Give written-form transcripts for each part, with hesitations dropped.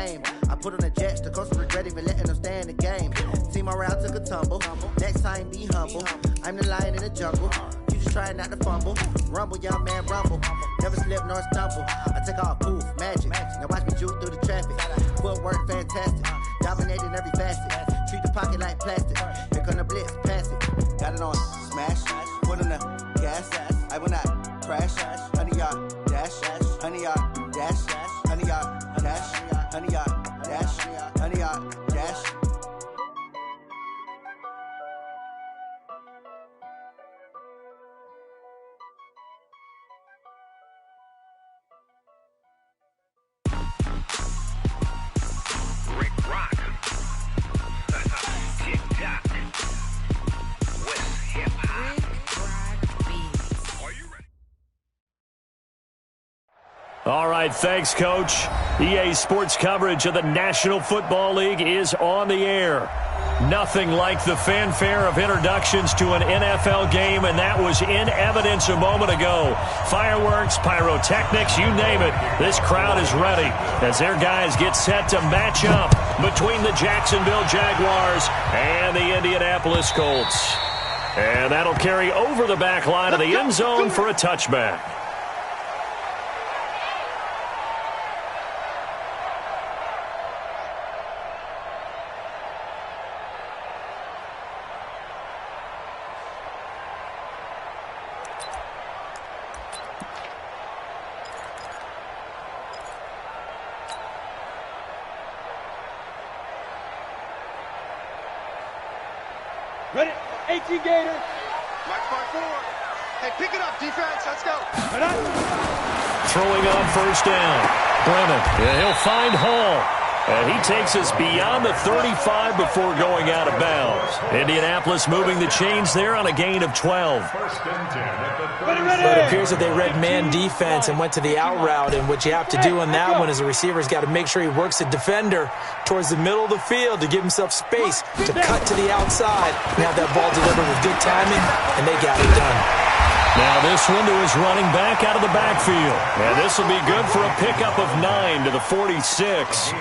name. I put on the Jets, the coach regret even letting them stay in the game. Team around took a tumble. Next time, be humble. I'm the lion in the jungle. You just trying not to fumble. Rumble, young man, rumble. Never slip nor stumble. I take off, poof, magic. Now watch me juke through the traffic. Footwork fantastic. Dominating every facet. Treat the pocket like plastic. Here come the blitz, pass it. Got it on smash. Put on the gas. I will not crash. 100-yard dash. 100-yard dash. 100-yard dash. 100-yard dash. 100-yard dash. Rick Rock. TikTok. West Hip Hop. Are you ready? All right, thanks, Coach. EA Sports coverage of the National Football League is on the air. Nothing like the fanfare of introductions to an NFL game, and that was in evidence a moment ago. Fireworks, pyrotechnics, you name it. This crowd is ready as their guys get set to match up between the Jacksonville Jaguars and the Indianapolis Colts. And that'll carry over the back line of the end zone for a touchback. Ready? 18 Gator. March by 4. Hey, pick it up, defense. Let's go. Throwing on first down. Brennan. And he'll find Hall. And he takes us beyond the 35 before going out of bounds. Indianapolis moving the chains there on a gain of 12. But it appears that they read man defense and went to the out route. And what you have to do on that one is a receiver's got to make sure he works the defender towards the middle of the field to give himself space to cut to the outside and have that ball delivered with good timing, and they got it done. Now this one to his running back out of the backfield. And this will be good for a pickup of 9 to the 46.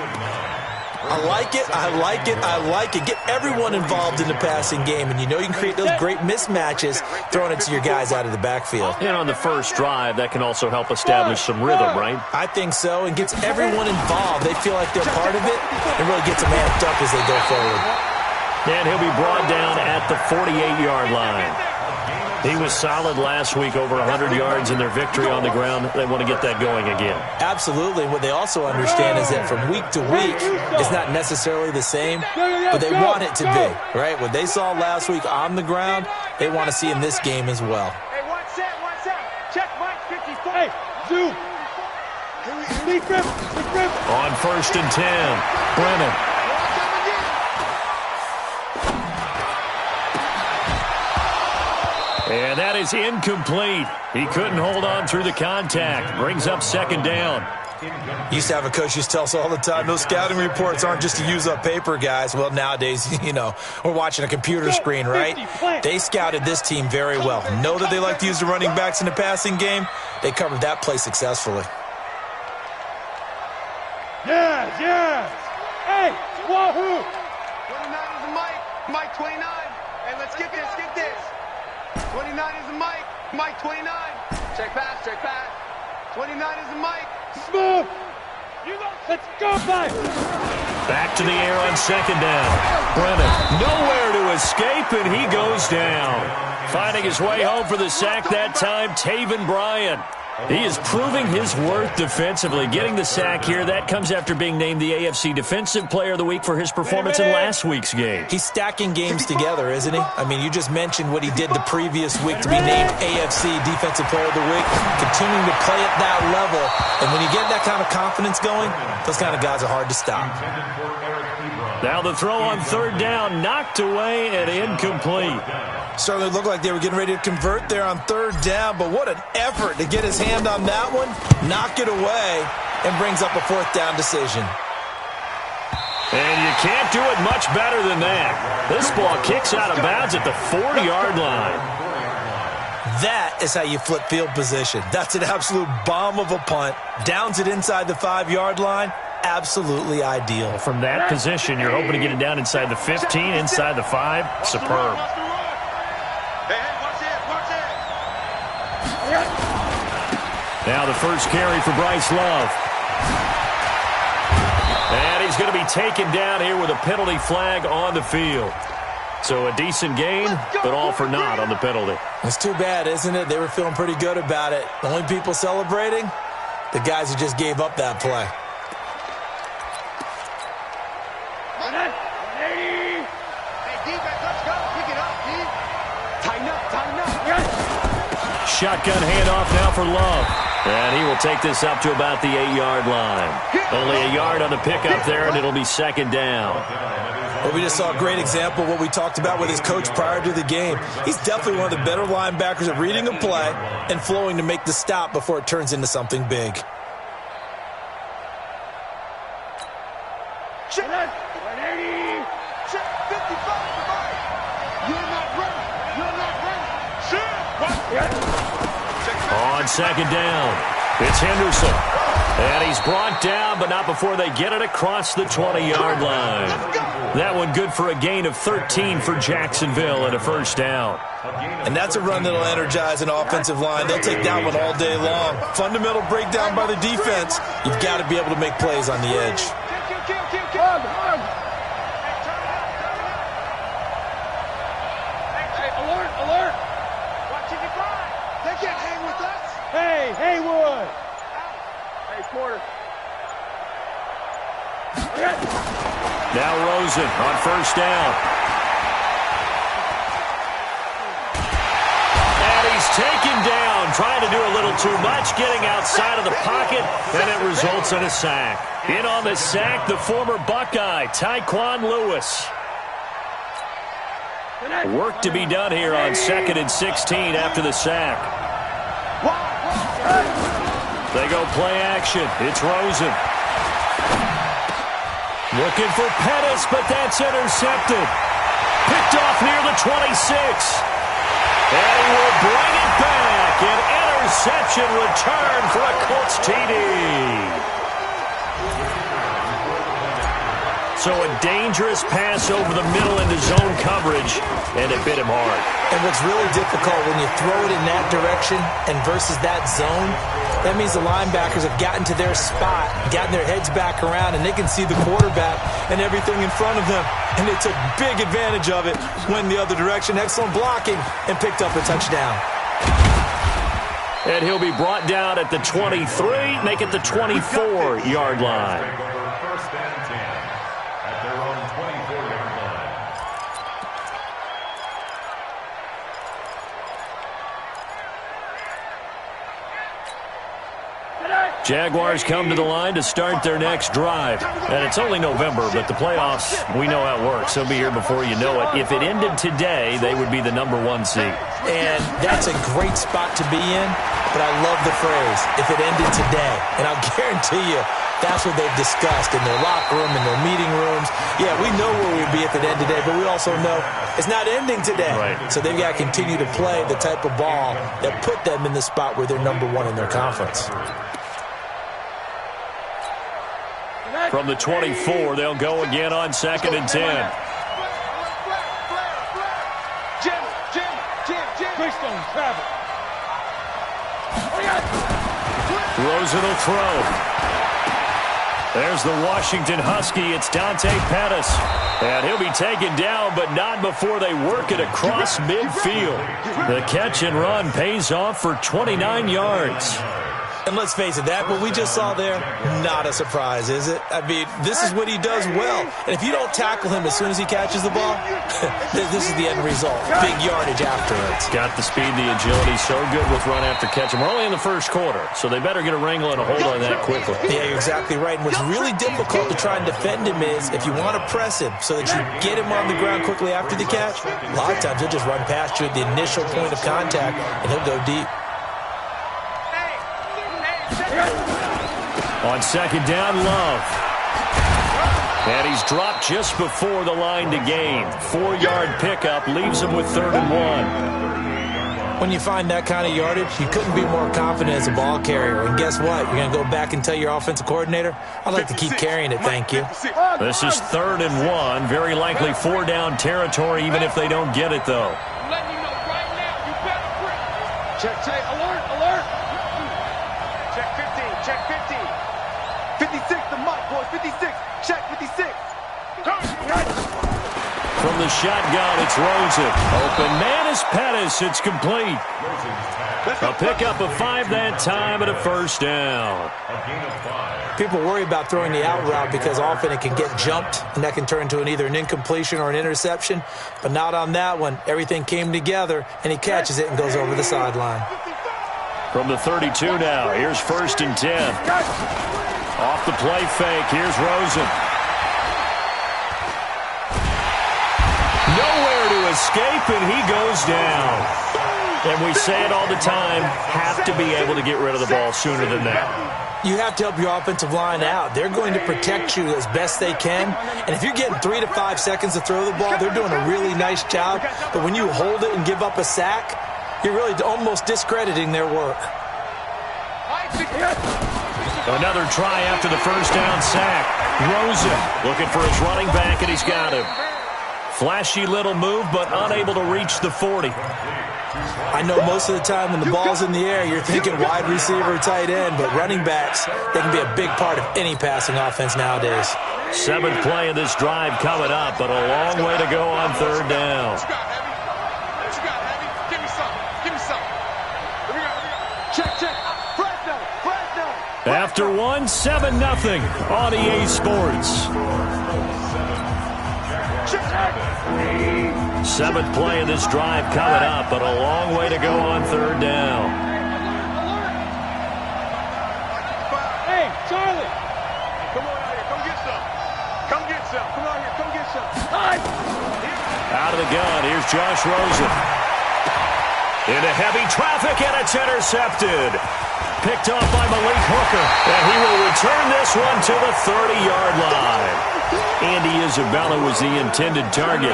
I like it, I like it, I like it. Get everyone involved in the passing game, and you know you can create those great mismatches throwing it to your guys out of the backfield. And on the first drive, that can also help establish some rhythm, right? I think so, and gets everyone involved. They feel like they're part of it, and really gets them amped up as they go forward. And he'll be brought down at the 48-yard line. He was solid last week, over 100 yards in their victory on the ground. They want to get that going again. Absolutely. What they also understand is that from week to week, it's not necessarily the same, but they want it to be, right? What they saw last week on the ground, they want to see in this game as well. Hey, one set. Check Mike 54. Hey, zoom. Deep grip. On first and 10, Brennan. And that is incomplete. He couldn't hold on through the contact. Brings up second down. Used to have a coach used to tell us all the time, those scouting reports aren't just to use up paper, guys. Well, nowadays, you know, we're watching a computer screen, right? They scouted this team very well. Know that they like to use the running backs in the passing game. They covered that play successfully. Yes. Hey, wahoo. 29 is a Mike 29. Hey, let's get this. 29 is a Mike 29. Check pass. 29 is a Mike. Smooth. Let's go, Mike. Back to the air on second down. Brennan, nowhere to escape, and he goes down. Finding his way home for the sack that time, Taven Bryan. He is proving his worth defensively. Getting the sack here, that comes after being named the AFC Defensive Player of the Week for his performance in last week's game. He's stacking games together, isn't he? I mean, you just mentioned what he did the previous week to be named AFC Defensive Player of the Week, continuing to play at that level. And when you get that kind of confidence going, those kind of guys are hard to stop. Now the throw on third down, knocked away and incomplete. Certainly looked like they were getting ready to convert there on third down, but what an effort to get his hand on that one, knock it away, and brings up a fourth down decision. And you can't do it much better than that. This ball kicks out of bounds at the 40-yard line. That is how you flip field position. That's an absolute bomb of a punt. Downs it inside the 5-yard line. absolutely ideal. From that position, you're hoping to get it down inside the 15, inside the 5. Superb. Now the first carry for Bryce Love. And he's going to be taken down here with a penalty flag on the field. So a decent gain, but all for naught on the penalty. It's too bad, isn't it? They were feeling pretty good about it. The only people celebrating? The guys who just gave up that play. Hey, defense, let's go. Pick it up, D. Tighten up. Shotgun handoff now for Love. And he will take this up to about the 8-yard line. Only a yard on the pickup there, and it'll be second down. Well, we just saw a great example of what we talked about with his coach prior to the game. He's definitely one of the better linebackers at reading a play and flowing to make the stop before it turns into something big. Check 180. Check 55. You're not ready. On second down, it's Henderson. And he's brought down, but not before they get it across the 20-yard line. That one good for a gain of 13 for Jacksonville and a first down. And that's a run that'll energize an offensive line. They'll take that one all day long. Fundamental breakdown by the defense. You've got to be able to make plays on the edge. Alert! Watch it fly. They can't hang with us. Hey, Haywood! Hey, Porter. Now Rosen on first down. And he's taken down, trying to do a little too much, getting outside of the pocket, and it results in a sack. In on the sack, the former Buckeye, Tyquan Lewis. Work to be done here on 2nd and 16 after the sack. They go play action. It's Rosen. Looking for Pettis, but that's intercepted. Picked off near the 26. And he will bring it back. An interception return for a Colts TD. So a dangerous pass over the middle into zone coverage, and it bit him hard. And what's really difficult when you throw it in that direction and versus that zone, that means the linebackers have gotten to their spot, gotten their heads back around, and they can see the quarterback and everything in front of them. And they took big advantage of it, went the other direction, excellent blocking, and picked up a touchdown. And he'll be brought down at the 23, make it the 24-yard line. Jaguars come to the line to start their next drive. And it's only November, but the playoffs, we know how it works. They'll be here before you know it. If it ended today, they would be the #1 seed. And that's a great spot to be in, but I love the phrase, if it ended today. And I'll guarantee you, that's what they've discussed in their locker room, in their meeting rooms. Yeah, we know where we'd be if it ended today, but we also know it's not ending today. Right. So they've got to continue to play the type of ball that put them in the spot where they're #1 in their conference. From the 24, they'll go again on 2nd and 10. Jim. Keystone, travel. Rosen will throw. There's the Washington Husky. It's Dante Pettis. And he'll be taken down, but not before they work it across midfield. The catch and run pays off for 29 yards. And let's face it, that what we just saw there, not a surprise, is it? I mean, this is what he does well. And if you don't tackle him as soon as he catches the ball, this is the end result. Big yardage afterwards. Got the speed, the agility, so good with run after catch. And we're only in the first quarter, so they better get a wrangle and a hold on that quickly. Yeah, you're exactly right. And what's really difficult to try and defend him is if you want to press him so that you get him on the ground quickly after the catch, a lot of times he'll just run past you at the initial point of contact, and he'll go deep. On 2nd down, Love. And he's dropped just before the line to gain. 4-yard pickup leaves him with 3rd and 1. When you find that kind of yardage, you couldn't be more confident as a ball carrier. And guess what? You're going to go back and tell your offensive coordinator, I'd like to keep carrying it, thank you. This is 3rd and 1. Very likely 4-down territory, even if they don't get it, though. Letting you know right now, you better break. Check, alert, alert. Check 15, check 15. 56, the mic, boys, 56. Check 56. From the shotgun, it's Rosen. Open man is Pettis. It's complete. A pickup of 5 that time and a 1st down. People worry about throwing the out route because often it can get jumped, and that can turn into either an incompletion or an interception. But not on that one. Everything came together, and he catches it and goes over the sideline. From the 32 now, here's 1st and 10. Off the play fake, here's Rosen. Nowhere to escape, and he goes down. And we say it all the time, have to be able to get rid of the ball sooner than that. You have to help your offensive line out. They're going to protect you as best they can. And if you're getting 3 to 5 seconds to throw the ball, they're doing a really nice job. But when you hold it and give up a sack, you're really almost discrediting their work. Another try after the 1st down sack. Rosen looking for his running back, and he's got him. Flashy little move, but unable to reach the 40. I know most of the time when the ball's in the air, you're thinking wide receiver, tight end, but running backs, they can be a big part of any passing offense nowadays. 7th play of this drive coming up, but a long way to go on 3rd down. What you got, Heavy? Give me some. Give me some. Here we go. Check. Fresno. After 1, 7-0 on EA Sports. 7th play of this drive coming up, but a long way to go on 3rd down. Hey, Charlie. Come on out here. Come get some. Come get some. Come on here. Come get some. Out of the gun, here's Josh Rosen. Into heavy traffic, and it's intercepted. Picked off by Malik Hooker, and he will return this one to the 30-yard line. Andy Isabella was the intended target.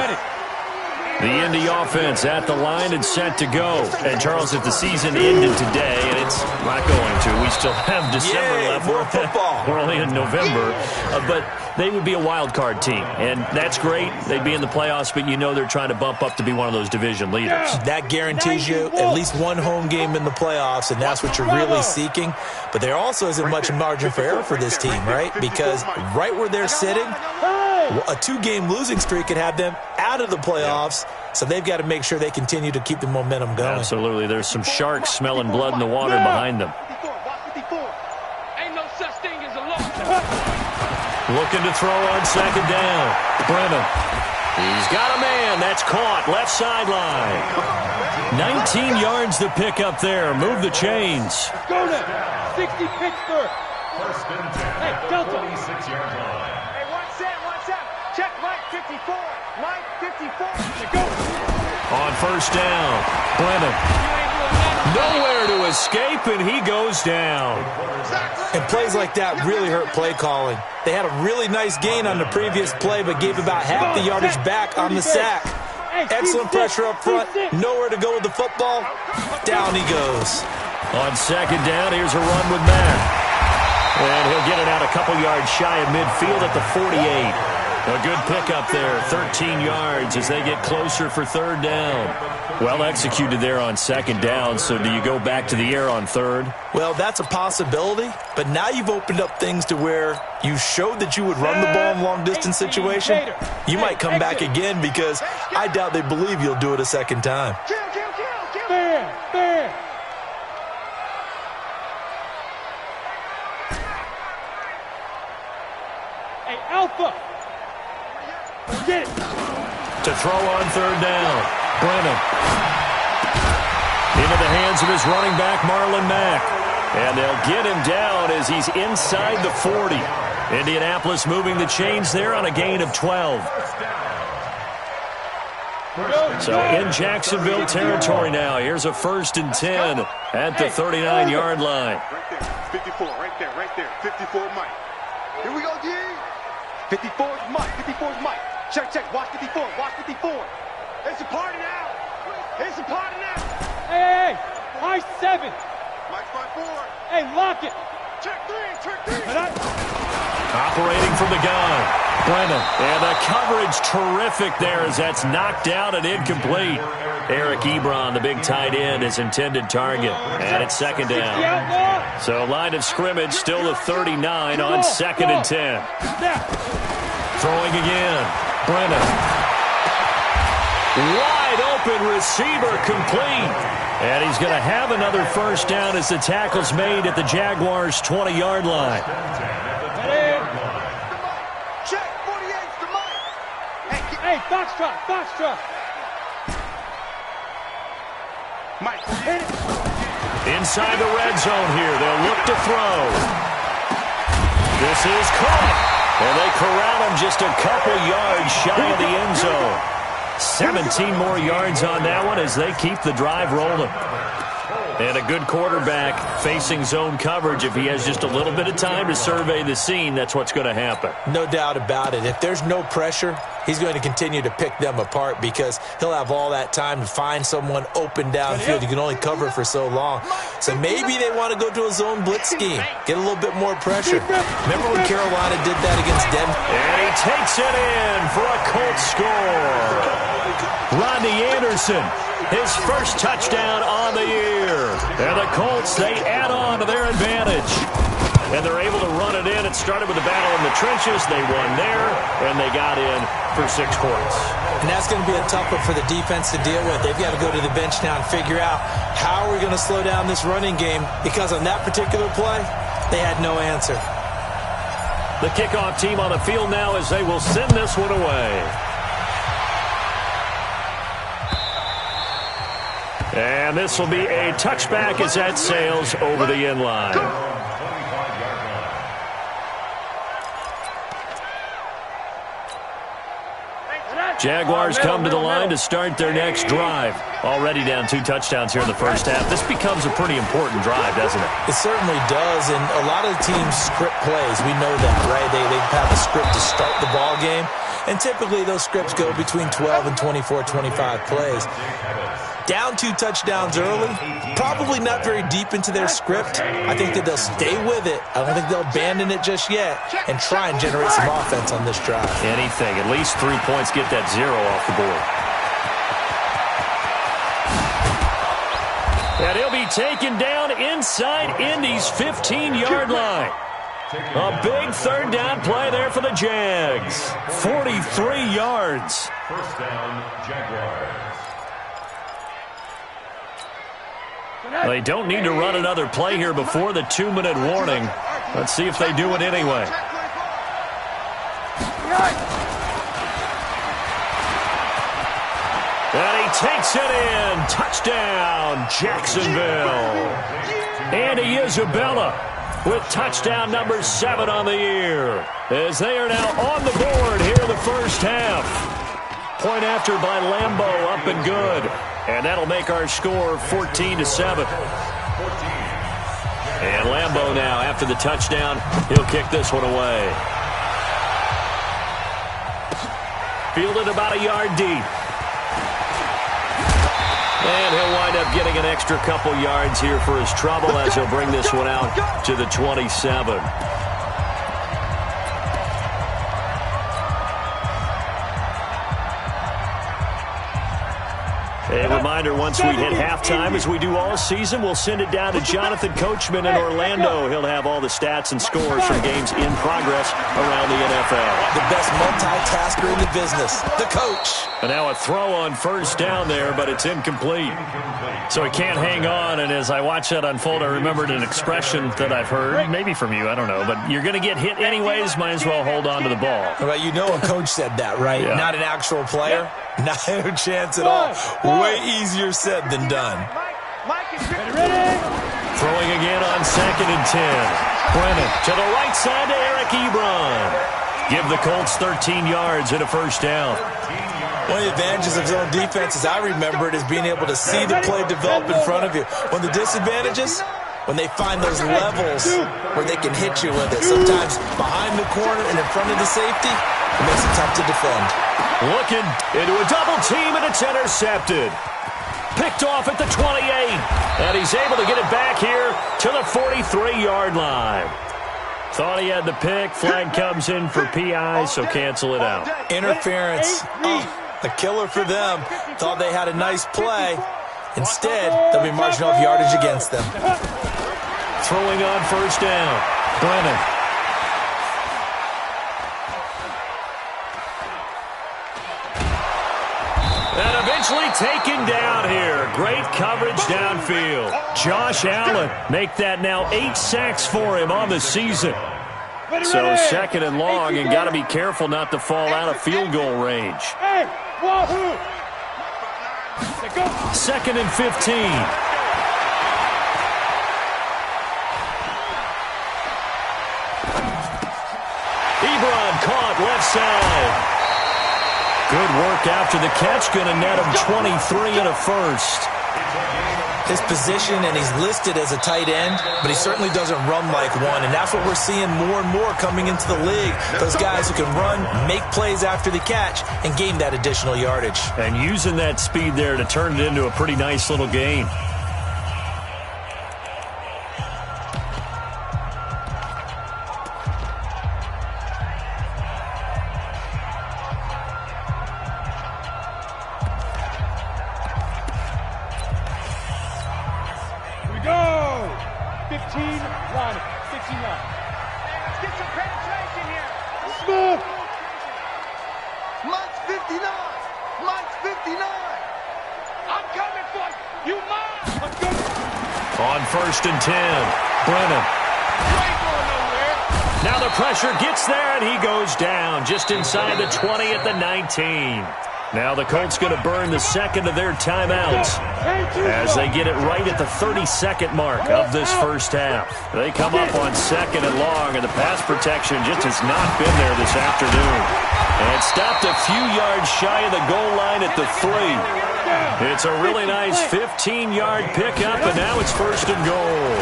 The Indy offense at the line and set to go. And, Charles, if the season ended today, and it's not going to, we still have December left. More football. We're only in November. But they would be a wild card team, and that's great. They'd be in the playoffs, but you know they're trying to bump up to be one of those division leaders. That guarantees you at least one home game in the playoffs, and that's what you're really seeking. But there also isn't much margin for error for this team, right? Because right where they're sitting, a 2-game losing streak could have them out of the playoffs, so they've got to make sure they continue to keep the momentum going. Absolutely. There's some sharks smelling blood in the water behind them. Ain't no such thing as a loss. Looking to throw on 2nd down. Brennan. He's got a man. That's caught. Left sideline. 19 yards to pick up there. Move the chains. Go now. 60 Pittsburgh. Hey, Delta. 46-yard line. Hey, one set. Check Mike 54. Mike 54. Go. On 1st down. Brennan. Nowhere to escape, and he goes down. And plays like that really hurt play calling. They had a really nice gain on the previous play, but gave about half the yardage back on the sack. Excellent pressure up front. Nowhere to go with the football. Down he goes. On 2nd down, here's a run with Mack. And he'll get it out a couple yards shy of midfield at the 48. A good pickup there, 13 yards as they get closer for 3rd down. Well executed there on 2nd down, so do you go back to the air on 3rd? Well, that's a possibility, but now you've opened up things to where you showed that you would run the ball in long-distance situation. You might come back again because I doubt they believe you'll do it a 2nd time. Fair. Hey, Alpha. Get it. To throw on 3rd down, Brennan. Into the hands of his running back, Marlon Mack. And they'll get him down as he's inside the 40. Indianapolis moving the chains there on a gain of 12. So in Jacksonville territory now. Here's a 1st and 10 at the 39-yard line. Right there. 54, right there. 54 Mike. Here we go, D. 54 is Mike. 54 is Mike. Check. Watch 54. It's a party now. Hey, high 7. Mike's by 4. Hey, lock it. Check 3. Operating from the gun, Brennan. And the coverage terrific there as that's knocked down and incomplete. Eric Ebron, the big tight end, his intended target. And it's second down. So line of scrimmage still the 39 on 2nd and 10. Throwing again, Brennan. Wide open receiver complete. And he's going to have another first down as the tackle's made at the Jaguars' 20-yard line. Check 48's to Mike. Hey, Foxtrot. Mike, Inside the red zone here, they'll look to throw. This is caught. And they corral him just a couple yards shy of the end zone. 17 more yards on that one as they keep the drive rolling. And a good quarterback facing zone coverage. If he has just a little bit of time to survey the scene, that's what's going to happen. No doubt about it. If there's no pressure, he's going to continue to pick them apart because he'll have all that time to find someone open downfield. You can only cover for so long. So maybe they want to go to a zone blitz scheme, get a little bit more pressure. Remember when Carolina did that against Denver? And he takes it in for a Colts score. Rodney Anderson, his first touchdown on the year. And the Colts, they add on to their advantage. And they're able to run it in. It started with a battle in the trenches. They won there, and they got in for 6 points. And that's going to be a tough one for the defense to deal with. They've got to go to the bench now and figure out how are we going to slow down this running game, because on that particular play, they had no answer. The kickoff team on the field now as they will send this one away. And this will be a touchback as that sails over the end line. Jaguars come to the line to start their next drive. Already down 2 touchdowns here in the first half. This becomes a pretty important drive, doesn't it? It certainly does, and a lot of the teams script plays. We know that, right? They have a script to start the ball game, and typically those scripts go between 12 and 24, 25 plays. Down 2 touchdowns early, probably not very deep into their script. I think that they'll stay with it. I don't think they'll abandon it just yet and try and generate some offense on this drive. Anything, at least 3 points, get that 0 off the board. And he'll be taken down inside Indy's 15-yard line. A big third down play there for the Jags. 43 yards. First down, Jaguars. They don't need to run another play here before the 2-minute warning. Let's see if they do it anyway. And he takes it in. Touchdown, Jacksonville. Andy Isabella with touchdown number 7 on the year, as they are now on the board here in the first half. Point after by Lambeau, up and good. And that'll make our score 14-7. And Lambeau now, after the touchdown, he'll kick this one away. Fielded about a yard deep. And he'll wind up getting an extra couple yards here for his trouble as he'll bring this one out to the 27. A reminder, once we hit halftime, as we do all season, we'll send it down to Jonathan Coachman in Orlando. He'll have all the stats and scores from games in progress around the NFL. The best multitasker in the business, the coach. And now a throw on first down there, but it's incomplete. So he can't hang on, and as I watch that unfold, I remembered an expression that I've heard, maybe from you, I don't know, but you're going to get hit anyways, might as well hold on to the ball. Well, you know a coach said that, right? Yeah. Not an actual player. Not a chance at all. Way easier said than done. Mike is ready. Throwing again on 2nd and 10. Brennan to the right side to Eric Ebron. Give the Colts 13 yards and a first down. One of the advantages of zone defense, as I remember it, is being able to see the play develop in front of you. One of the disadvantages, when they find those levels where they can hit you with it. Sometimes behind the corner and in front of the safety, it makes it tough to defend. Looking into a double team, and it's intercepted. Picked off at the 28. And he's able to get it back here to the 43-yard line. Thought he had the pick. Flag comes in for PI, so cancel it out. Interference. A killer for them. Thought they had a nice play. Instead, they'll be marching off yardage against them. Throwing on first down. Brennan. And eventually taken down here. Great coverage downfield. Josh Allen make that now 8 sacks for him on the season. So second and long, and got to be careful not to fall out of field goal range. Second and 15. Ebron caught left side. Good work after the catch. Going to net him 23 and a first. His position, and he's listed as a tight end, but he certainly doesn't run like one, and that's what we're seeing more and more coming into the league. Those guys who can run, make plays after the catch, and gain that additional yardage. And using that speed there to turn it into a pretty nice little game. On first and 10, Brennan. Now the pressure gets there, and he goes down just inside the 20 at the 19. Now the Colts going to burn the second of their timeouts as they get it right at the 32nd mark of this first half. They come up on second and long, and the pass protection just has not been there this afternoon. And stopped a few yards shy of the goal line at the 3. It's a really nice 15-yard pickup, and now it's first and goal.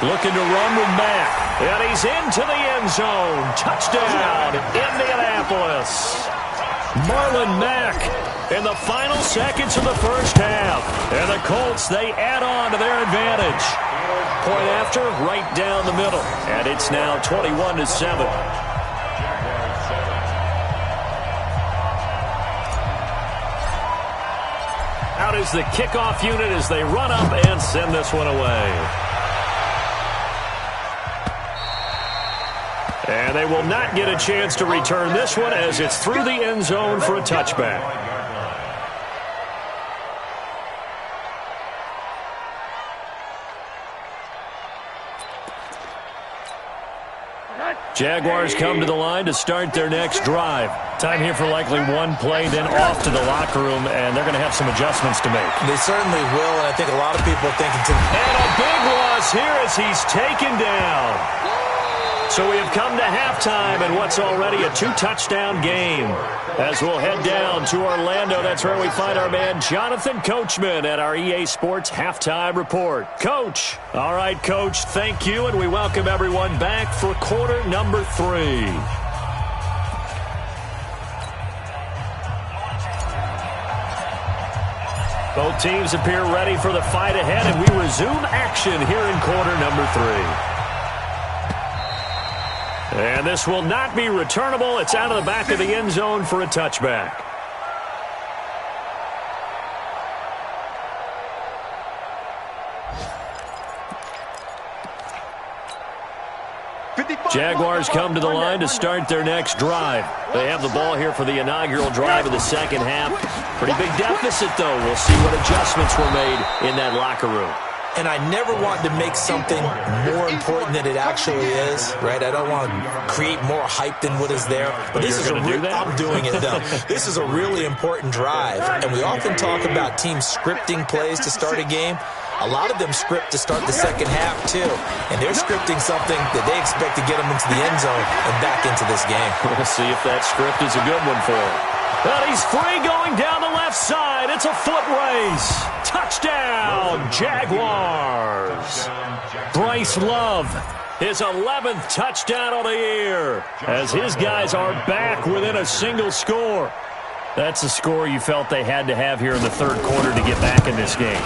Looking to run with Mack, and he's into the end zone. Touchdown, Indianapolis. Marlon Mack in the final seconds of the first half. And the Colts, they add on to their advantage. Point after, right down the middle. And it's now 21-7. Out is the kickoff unit as they run up and send this one away. And they will not get a chance to return this one as it's through the end zone for a touchback. Jaguars come to the line to start their next drive. Time here for likely one play, then off to the locker room, and they're going to have some adjustments to make. They certainly will, and I think a lot of people are thinking too. And a big loss here as he's taken down. So we have come to halftime in what's already a 2-touchdown game. As we'll head down to Orlando, that's where we find our man Jonathan Coachman at our EA Sports Halftime Report. Coach. All right, Coach, thank you, and we welcome everyone back for quarter number 3. Both teams appear ready for the fight ahead, and we resume action here in quarter number 3. And this will not be returnable. It's out of the back of the end zone for a touchback. Jaguars come to the line to start their next drive. They have the ball here for the inaugural drive of the second half. Pretty big deficit, though. We'll see what adjustments were made in that locker room. And I never want to make something more important than it actually is, right? I don't want to create more hype than what is there. But this is I'm doing it, though. This is a really important drive. And we often talk about teams scripting plays to start a game. A lot of them script to start the second half, too. And they're scripting something that they expect to get them into the end zone and back into this game. We'll see if that script is a good one for him. And he's free going down the left side. It's a foot race. Touchdown, Jaguars. Bryce Love, his 11th touchdown of the year, as his guys are back within a single score. That's a score you felt they had to have here in the third quarter to get back in this game.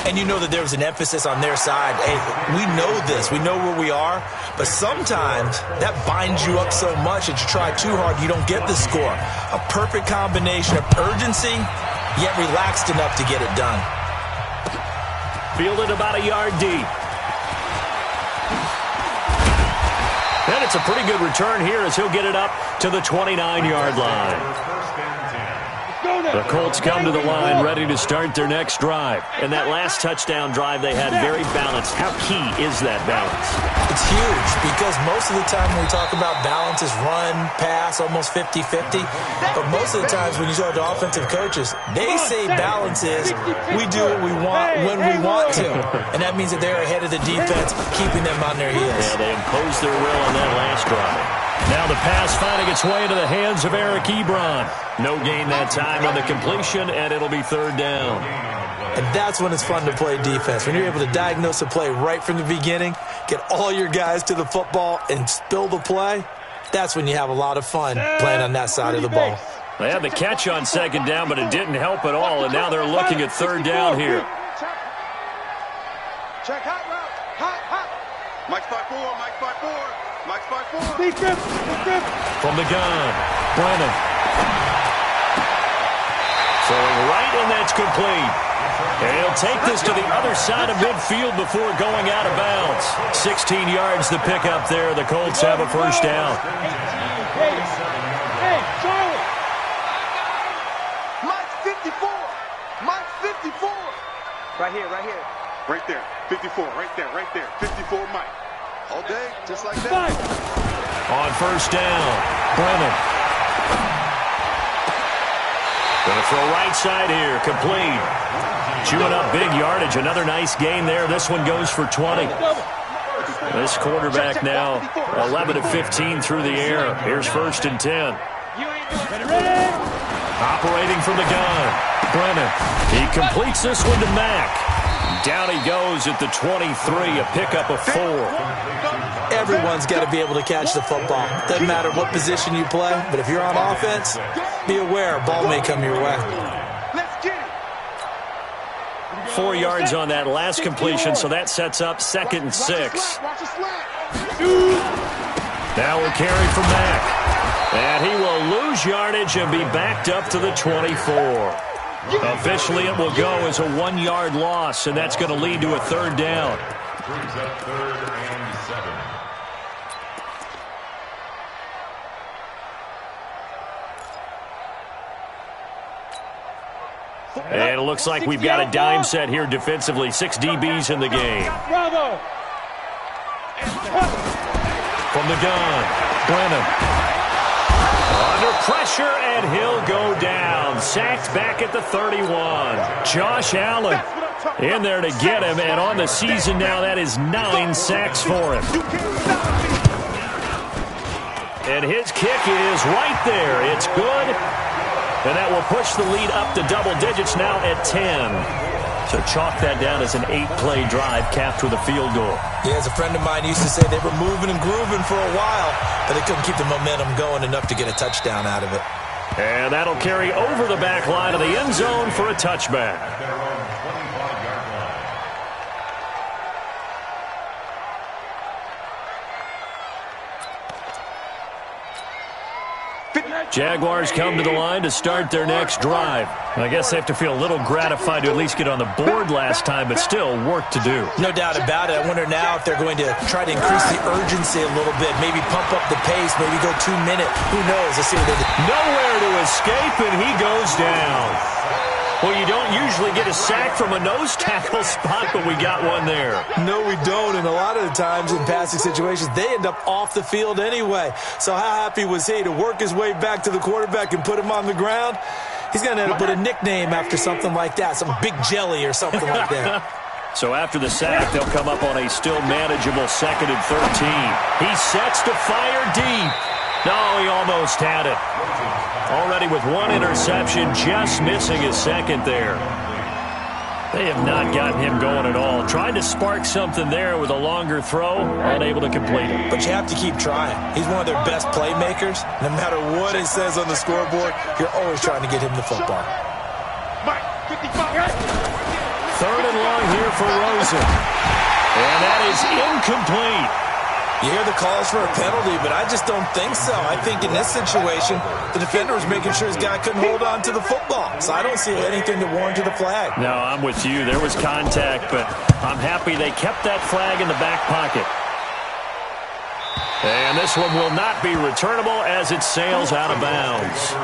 And you know that there was an emphasis on their side. Hey, we know this. We know where we are. But sometimes that binds you up so much that you try too hard, you don't get the score. A perfect combination of urgency, yet relaxed enough to get it done. Fielded about a yard deep. And it's a pretty good return here as he'll get it up to the 29-yard line. The Colts come to the line ready to start their next drive. And that last touchdown drive they had very balanced. How key is that balance? It's huge because most of the time when we talk about balance is run, pass, almost 50-50. But most of the times when you talk to offensive coaches, they say balance is we do what we want when we want to. And that means that they're ahead of the defense, keeping them on their heels. Yeah, they imposed their will on that last drive. Now the pass finding its way into the hands of Eric Ebron. No gain that time on the completion, and it'll be third down. And that's when it's fun to play defense. When you're able to diagnose a play right from the beginning, get all your guys to the football, and spill the play, that's when you have a lot of fun playing on that side of the ball. They had the catch on second down, but it didn't help at all, and now they're looking at third down here. Check hot route. Hot. Mike's by 4. Mike's by 4. From the gun, Brennan. Throwing right, and that's complete. And he'll take this to the other side of midfield before going out of bounds. 16 yards to pick up there. The Colts have a first down. Hey, Charlie. Mike's 54. Mike's 54. Right here. Right there. 54. Right there. 54 Mike. All day, just like that. On first down, Brennan. Gonna throw right side here, complete. Chewing up big yardage, another nice gain there. This one goes for 20. This quarterback now 11 of 15 through the air. Here's first and 10. Operating from the gun, Brennan. He completes this one to Mack. Down he goes at the 23, a pickup of 4. Everyone's got to be able to catch the football. Doesn't matter what position you play, but if you're on offense, be aware a ball may come your way. Let's get it. 4 yards on that last completion, so that sets up second and 6. Now we'll carry from Mack. And he will lose yardage and be backed up to the 24. Officially, it will go as a 1-yard loss, and that's going to lead to a third down. Brings up third and 7. And it looks like we've got a dime set here defensively. 6 DBs in the game. Bravo. From the gun, Brennan. Under pressure, and he'll go down. Sacked back at the 31. Josh Allen in there to get him, and on the season now, that is 9 sacks for him. And his kick is right there. It's good, and that will push the lead up to double digits now at 10. So chalk that down as an 8-play drive capped with a field goal. Yeah, as a friend of mine used to say, they were moving and grooving for a while, but they couldn't keep the momentum going enough to get a touchdown out of it. And that'll carry over the back line of the end zone for a touchback. Jaguars come to the line to start their next drive. I guess they have to feel a little gratified to at least get on the board last time, but still work to do. No doubt about it. I wonder now if they're going to try to increase the urgency a little bit, maybe pump up the pace, maybe go 2 minutes. Who knows? Let's see what they do. Nowhere to escape, and he goes down. Well, you don't usually get a sack from a nose tackle spot, but we got one there. No, we don't, and a lot of the times in passing situations, they end up off the field anyway. So how happy was he to work his way back to the quarterback and put him on the ground? He's going to end up with a nickname after something like that, some Big Jelly or something like that. So after the sack, they'll come up on a still manageable 2nd and 13. He sets to fire deep. No, he almost had it. Already with 1 interception, just missing his second there. They have not gotten him going at all. Tried to spark something there with a longer throw, unable to complete it. But you have to keep trying. He's one of their best playmakers. No matter what it says on the scoreboard, you're always trying to get him the football. Mike, 55. Third and long here for Rosen. And that is incomplete. You hear the calls for a penalty, but I just don't think so. I think in this situation, the defender was making sure his guy couldn't hold on to the football. So I don't see anything to warrant the flag. No, I'm with you. There was contact, but I'm happy they kept that flag in the back pocket. And this one will not be returnable as it sails out of bounds.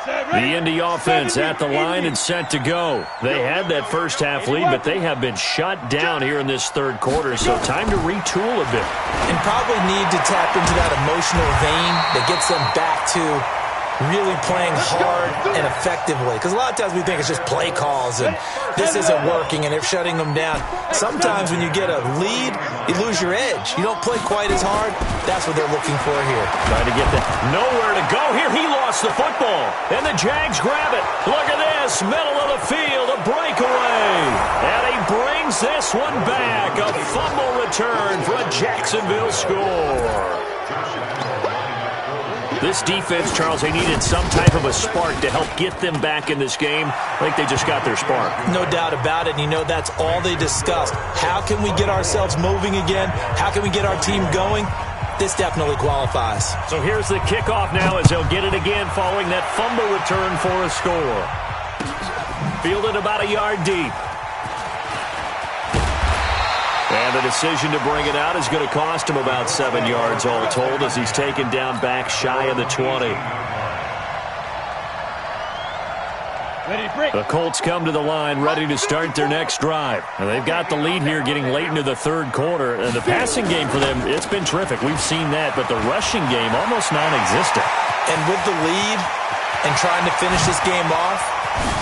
The Indy offense at the line and set to go. They had that first half lead, but they have been shut down here in this third quarter, so time to retool a bit. And probably need to tap into that emotional vein that gets them back to really playing hard and effectively. Because a lot of times we think it's just play calls and this isn't working and they're shutting them down. Sometimes when you get a lead, you lose your edge. You don't play quite as hard. That's what they're looking for here. Trying to get that. Nowhere to go here. He lost the football. And the Jags grab it. Look at this. Middle of the field. A breakaway. And he brings this one back. A fumble return for a Jacksonville score. This defense, Charles, they needed some type of a spark to help get them back in this game. I think they just got their spark. No doubt about it. And you know that's all they discussed. How can we get ourselves moving again? How can we get our team going? This definitely qualifies. So here's the kickoff now as they'll get it again following that fumble return for a score. Fielded about a yard deep. And the decision to bring it out is going to cost him about 7 yards all told as he's taken down back shy of the 20. The Colts come to the line ready to start their next drive. And they've got the lead here getting late into the third quarter. And the passing game for them, it's been terrific. We've seen that, but the rushing game almost non-existent. And with the lead and trying to finish this game off,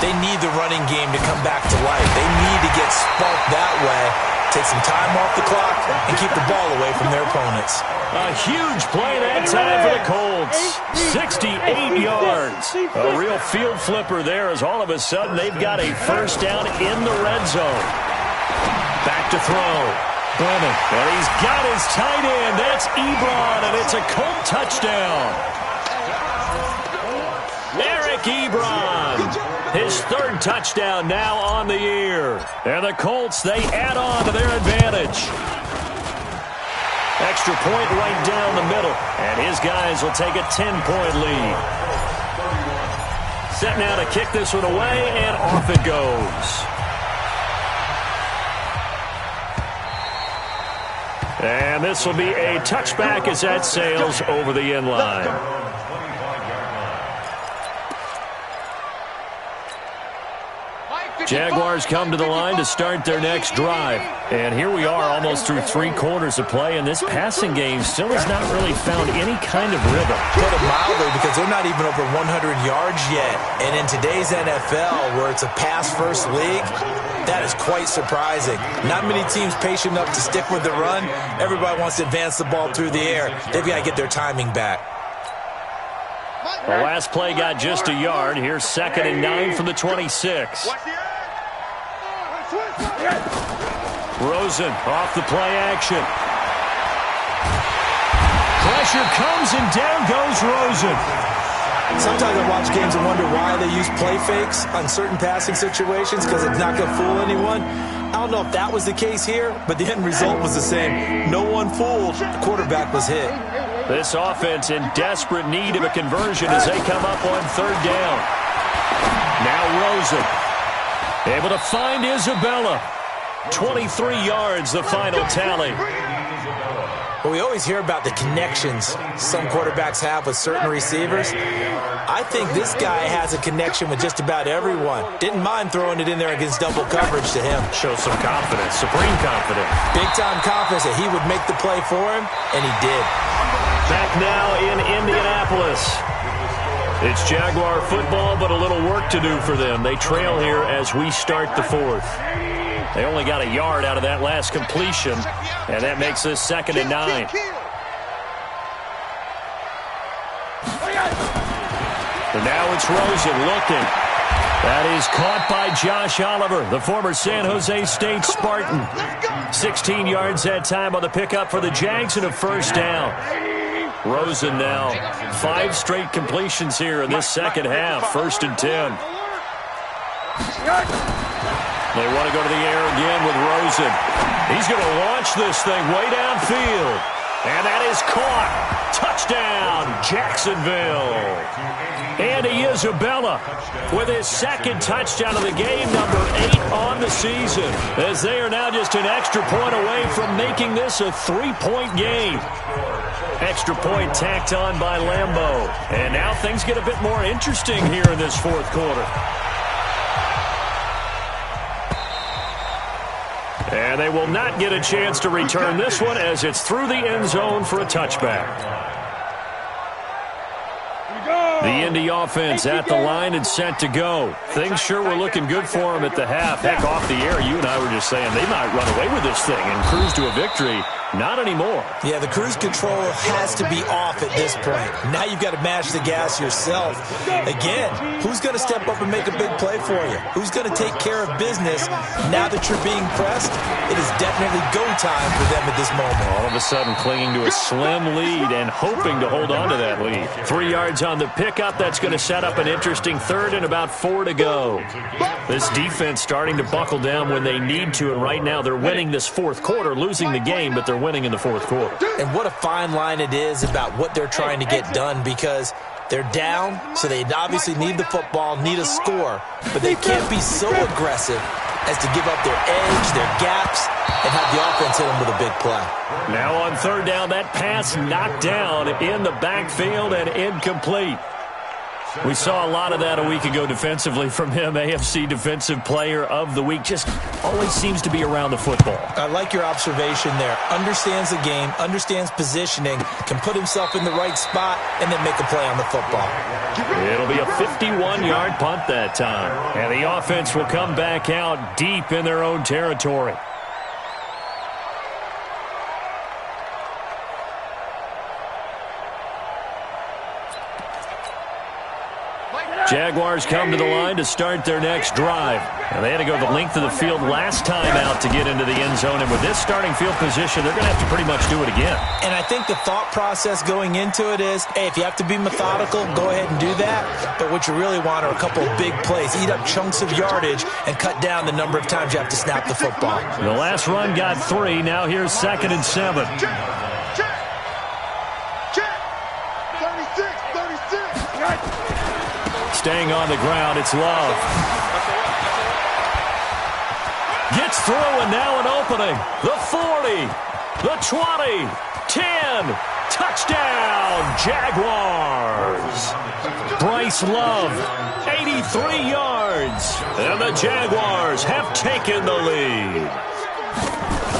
they need the running game to come back to life. They need to get sparked that way. Take some time off the clock and keep the ball away from their opponents. A huge play that time for the Colts. 68 yards. A real field flipper there as all of a sudden they've got a first down in the red zone. Back to throw. Brennan. And he's got his tight end. That's Ebron, and it's a Colt touchdown. Eric Ebron. His third touchdown now on the year. And the Colts, they add on to their advantage. Extra point right down the middle. And his guys will take a 10-point lead. Set now to kick this one away, and off it goes. And this will be a touchback as that sails over the end line. Jaguars come to the line to start their next drive. And here we are almost through 3 quarters of play, and this passing game still has not really found any kind of rhythm. Put it mildly, because they're not even over 100 yards yet. And in today's NFL, where it's a pass-first league, that is quite surprising. Not many teams patient enough to stick with the run. Everybody wants to advance the ball through the air. They've got to get their timing back. The last play got just a yard. Here's 2nd and 9 from the 26. Rosen off the play action. Pressure comes and down goes Rosen. Sometimes I watch games and wonder why they use play fakes on certain passing situations, because it's not going to fool anyone. I don't know if that was the case here, but the end result was the same. No one fooled. The quarterback was hit. This offense in desperate need of a conversion as they come up on 3rd down. Now Rosen able to find Isabella. 23 yards, the final tally. Well, we always hear about the connections some quarterbacks have with certain receivers. I think this guy has a connection with just about everyone. Didn't mind throwing it in there against double coverage to him. Shows some confidence, supreme confidence. Big-time confidence that he would make the play for him, and he did. Back now in Indianapolis. It's Jaguar football, but a little work to do for them. They trail here as we start the 4th. They only got a yard out of that last completion, and that makes this 2nd and 9. And now it's Rosen looking. That is caught by Josh Oliver, the former San Jose State Spartan. 16 yards that time on the pickup for the Jags and a first down. Rosen now 5 straight completions here in this second half. 1st and 10. They want to go to the air again with Rosen. He's going to launch this thing way downfield. And that is caught. Touchdown, Jacksonville. Andy Isabella with his 2nd touchdown of the game, number 8 on the season, as they are now just an extra point away from making this a 3-point game. Extra point tacked on by Lambeau. And now things get a bit more interesting here in this 4th quarter. And they will not get a chance to return this one as it's through the end zone for a touchback. The Indy offense at the line and set to go. Things sure were looking good for them at the half. Heck, off the air, you and I were just saying they might run away with this thing and cruise to a victory. Not anymore. Yeah, the cruise control has to be off at this point. Now you've got to mash the gas yourself. Again, who's going to step up and make a big play for you? Who's going to take care of business now that you're being pressed? It is definitely go time for them at this moment. All of a sudden clinging to a slim lead and hoping to hold on to that lead. 3 yards on the pickup. That's going to set up an interesting 3rd and about 4 to go. This defense starting to buckle down when they need to, and right now they're winning this 4th quarter, losing the game, but they're winning in the 4th quarter. And what a fine line it is about what they're trying to get done, because they're down, so they obviously need the football, need a score, but they can't be so aggressive as to give up their edge, their gaps, and have the offense hit them with a big play. Now on 3rd down, that pass knocked down in the backfield and incomplete. We saw a lot of that a week ago defensively from him. AFC Defensive Player of the Week. Just always seems to be around the football. I like your observation there. Understands the game, understands positioning, can put himself in the right spot, and then make a play on the football. It'll be a 51-yard punt that time. And the offense will come back out deep in their own territory. Jaguars come to the line to start their next drive. And they had to go the length of the field last time out to get into the end zone. And with this starting field position, they're going to have to pretty much do it again. And I think the thought process going into it is, hey, if you have to be methodical, go ahead and do that. But what you really want are a couple of big plays. Eat up chunks of yardage and cut down the number of times you have to snap the football. The last run got 3. Now here's 2nd and 7. Staying on the ground, it's Love. Gets through, and now an opening. The 40, the 20, 10. Touchdown, Jaguars. Bryce Love, 83 yards. And the Jaguars have taken the lead.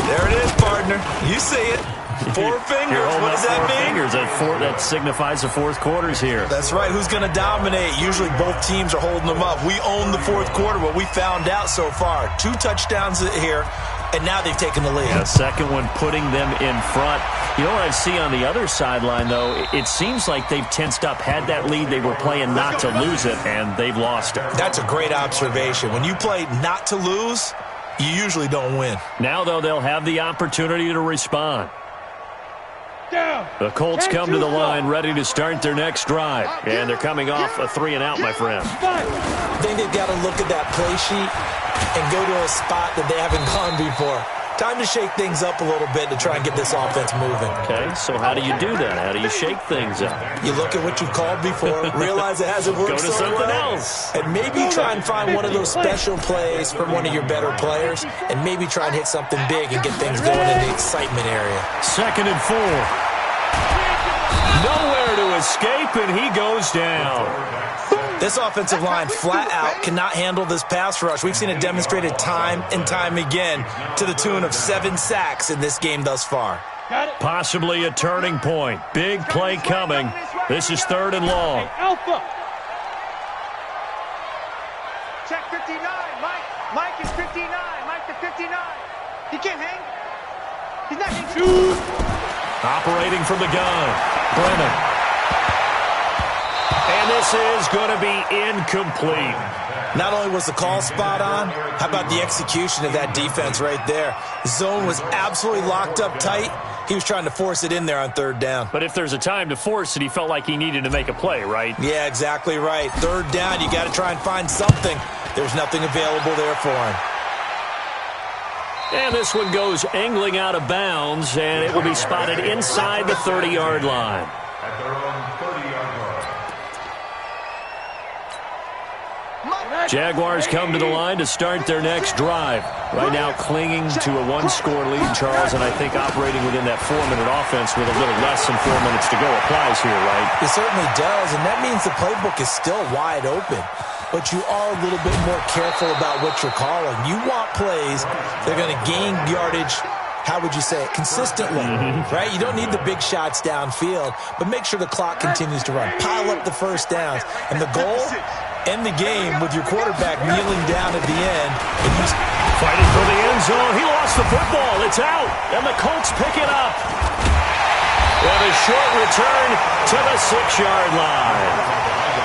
There it is, partner. You see it. 4 fingers. What does that mean? 4 fingers. That signifies the 4th quarter's here. That's right. Who's going to dominate? Usually both teams are holding them up. We own the 4th quarter, what we found out so far. 2 touchdowns here, and now they've taken the lead. The second one putting them in front. You know what I see on the other sideline, though? It seems like they've tensed up. Had that lead, they were playing not to lose it, and they've lost it. That's a great observation. When you play not to lose, you usually don't win. Now, though, they'll have the opportunity to respond. The Colts come to the line ready to start their next drive. And they're coming off a 3-and-out, my friend. I think they've got to look at that play sheet and go to a spot that they haven't gone before. Time to shake things up a little bit to try and get this offense moving. Okay, so how do you do that? How do you shake things up? You look at what you've called before, realize it hasn't worked so well. Go to something else. And maybe try and find one of those special plays from one of your better players, and maybe try and hit something big and get things going in the excitement area. 2nd and 4. Nowhere to escape, and he goes down. This offensive line flat out cannot handle this pass rush. We've seen it demonstrated time and time again to the tune of 7 sacks in this game thus far. Possibly a turning point. Big play coming. This is 3rd and long. Alpha. Check 59. Mike is 59. Mike to 59. He can't hang. He's not hanging. Operating from the gun. Brennan. this is going to be incomplete. Not only was the call spot on, how about the execution of that defense right there? The zone was absolutely locked up tight. He was trying to force it in there on third down. But if there's a time to force it, he felt like he needed to make a play, right? Yeah, exactly right. Third down, you got to try and find something. There's nothing available there for him. And this one goes angling out of bounds, and it will be spotted inside the 30-yard line. At their own 30-yard line. Jaguars come to the line to start their next drive. Right now clinging to a one-score lead, Charles, and I think operating within that 4-minute offense with a little less than 4 minutes to go applies here, right? It certainly does, and that means the playbook is still wide open. But you are a little bit more careful about what you're calling. You want plays that are going to gain yardage, how would you say it, consistently, right? You don't need the big shots downfield, but make sure the clock continues to run. Pile up the first downs. And the goal, end the game with your quarterback kneeling down at the end. And fighting for the end zone. He lost the football. It's out. And the Colts pick it up. And a short return to the 6-yard line.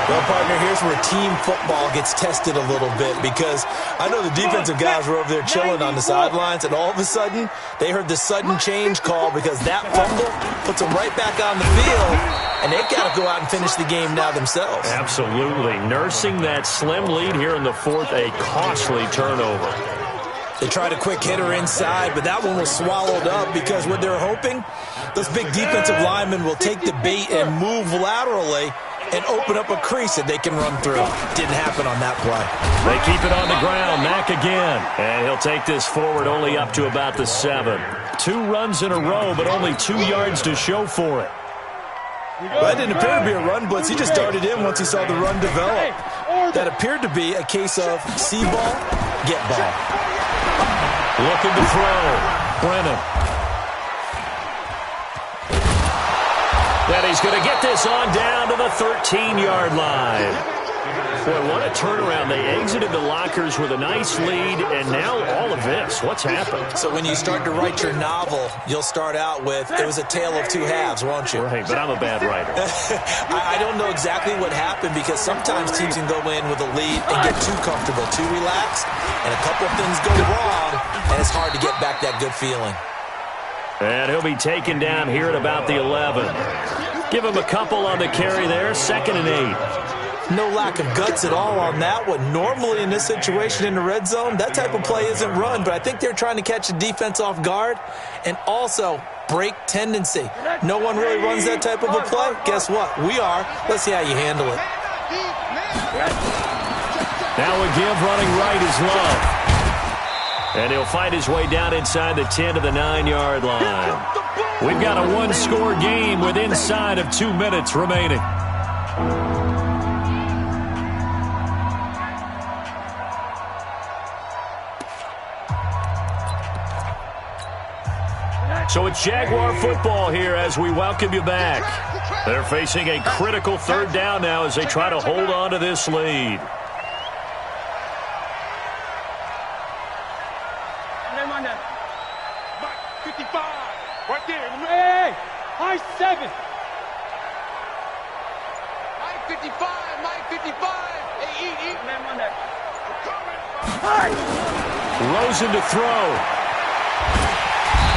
Well, partner, here's where team football gets tested a little bit, because I know the defensive guys were over there chilling on the sidelines, and all of a sudden, they heard the sudden change call because that fumble puts them right back on the field, and they've got to go out and finish the game now themselves. Absolutely. Nursing that slim lead here in the fourth, a costly turnover. They tried a quick hitter inside, but that one was swallowed up because what they're hoping, those big defensive linemen will take the bait and move laterally and open up a crease that they can run through. Didn't happen on that play. They keep it on the ground. Mack again. And he'll take this forward only up to about the 7. 2 runs in a row, but only 2 yards to show for it. Well, that didn't appear to be a run blitz. He just darted in once he saw the run develop. That appeared to be a case of see ball, get ball. Looking to throw. Brennan. And he's going to get this on down to the 13-yard line. Boy, what a turnaround. They exited the lockers with a nice lead, and now all of this. What's happened? So when you start to write your novel, you'll start out with, it was a tale of 2 halves, won't you? Right, but I'm a bad writer. I don't know exactly what happened, because sometimes teams can go in with a lead and get too comfortable, too relaxed, and a couple of things go wrong, and it's hard to get back that good feeling. And he'll be taken down here at about the 11. Give him a couple on the carry there, 2nd and 8. No lack of guts at all on that one. Normally in this situation in the red zone, that type of play isn't run, but I think they're trying to catch the defense off guard and also break tendency. No one really runs that type of a play. Guess what? We are. Let's see how you handle it. Now a give running right is Love. And he'll find his way down inside the 10 to the 9-yard line. We've got a one-score game with inside of 2 minutes remaining. So it's Jaguar football here as we welcome you back. They're facing a critical 3rd down now as they try to hold on to this lead. Right there. Hey, high 7. Mike 55, Mike 55. Hey, eat. Man, on that. Rosen to throw.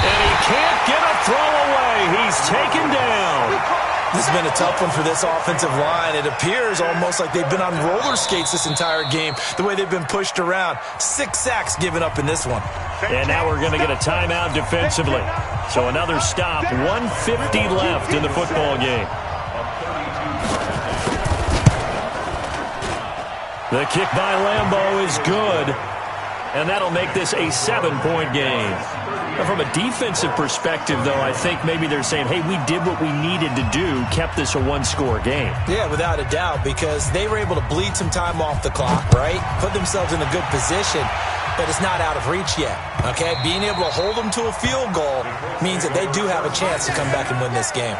And he can't get a throw away. He's taken down. This has been a tough one for this offensive line. It appears almost like they've been on roller skates this entire game, the way they've been pushed around. 6 sacks given up in this one. And now we're going to get a timeout defensively. So another stop, 1:50 left in the football game. The kick by Lambeau is good, and that'll make this a 7-point game. Now, from a defensive perspective, though, I think maybe they're saying, hey, we did what we needed to do, kept this a one-score game. Yeah, without a doubt, because they were able to bleed some time off the clock, right? Put themselves in a good position, but it's not out of reach yet, okay? Being able to hold them to a field goal means that they do have a chance to come back and win this game.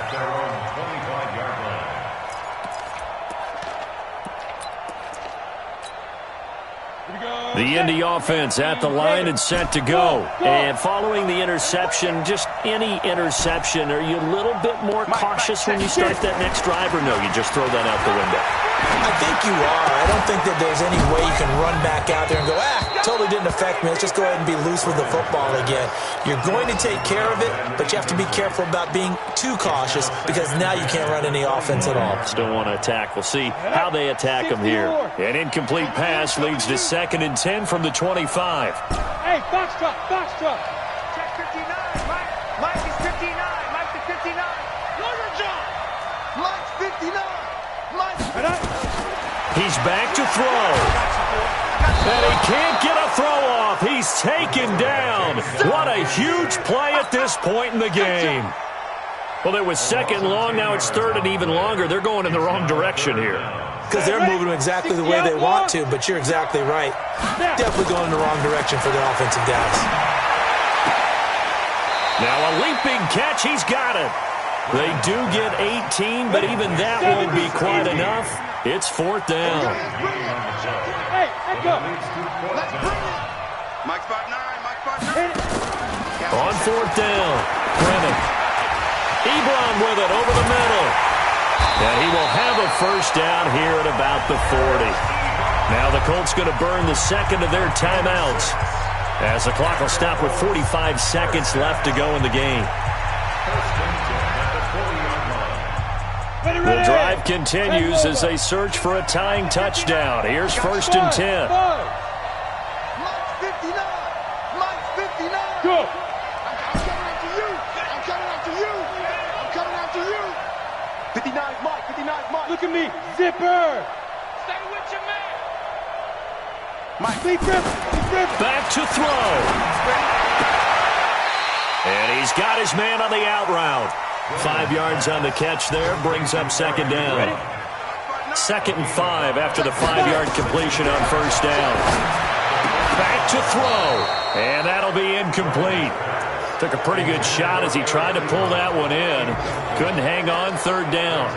The Indy offense at the line and set to go. And following the interception, just any interception, are you a little bit more cautious when you start that next drive, or no, you just throw that out the window? I think you are. I don't think that there's any way you can run back out there and go, totally didn't affect me. Let's just go ahead and be loose with the football again. You're going to take care of it, but you have to be careful about being too cautious because now you can't run any offense at all. Still want to attack. We'll see how they attack him here. An incomplete pass leads to 2nd and 10 from the 25. Hey, Foxtrot, Foxtrot. Check 59. Mike is 59. Mike to 59. Longer John. Mike's 59. Mike's 59. He's back to throw. And he can't get a throw off. He's taken down. What a huge play at this point in the game. Well, it was 2nd and long. Now it's 3rd and even longer. They're going in the wrong direction here. Because they're moving exactly the way they want to, but you're exactly right. Definitely going in the wrong direction for the offensive Dallas. Now a leaping catch. He's got it. They do get 18, but even that won't be quite enough. It's 4th down. Hey, Echo. Let's bring it. Mike's 5'9". Mike's 5'9". On 4th down, Brennan. Ebron with it over the middle. And he will have a first down here at about the 40. Now the Colts going to burn the 2nd of their timeouts as the clock will stop with 45 seconds left to go in the game. The drive continues as they search for a tying touchdown. Here's 1st and 10. Mike's 59. Mike's 59. Go. I'm coming after you. I'm coming after you. I'm coming after you. 59's Mike. 59's Mike. Look at me. Zipper. Stay with your man. Mike. Big rip. Back to throw. And he's got his man on the out route. 5 yards on the catch there, brings up 2nd down. 2nd and 5 after the 5-yard completion on 1st down. Back to throw, and that'll be incomplete. Took a pretty good shot as he tried to pull that one in. Couldn't hang on, 3rd down.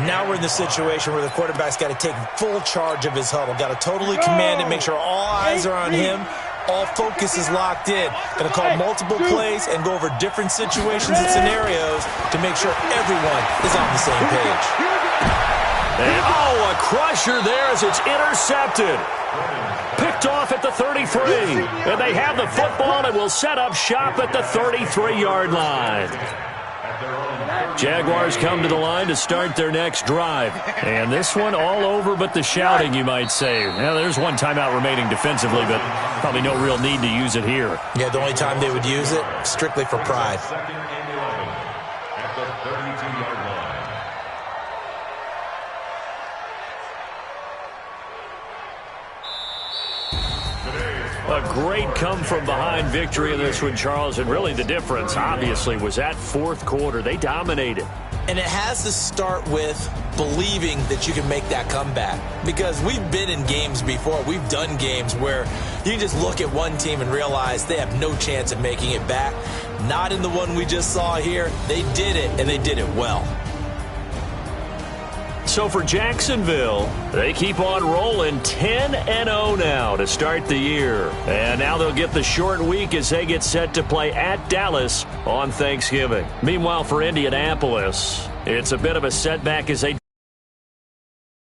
Now we're in the situation where the quarterback's got to take full charge of his huddle. Got to totally command it, make sure all eyes are on him. All focus is locked in. Going to call multiple plays and go over different situations and scenarios to make sure everyone is on the same page. And, a crusher there as it's intercepted. Picked off at the 33. And they have the football and will set up shop at the 33-yard line. Jaguars come to the line to start their next drive. And this one all over but the shouting, you might say. Now, there's one timeout remaining defensively, but probably no real need to use it here. Yeah, the only time they would use it, strictly for pride. 2nd and 11 at the 32-yard line. A great come-from-behind victory in this one, Charles, and really the difference, obviously, was that 4th quarter. They dominated. And it has to start with believing that you can make that comeback. Because we've been in games before. We've done games where you can just look at one team and realize they have no chance of making it back. Not in the one we just saw here. They did it, and they did it well. So for Jacksonville, they keep on rolling 10-0 now to start the year. And now they'll get the short week as they get set to play at Dallas on Thanksgiving. Meanwhile, for Indianapolis, it's a bit of a setback as they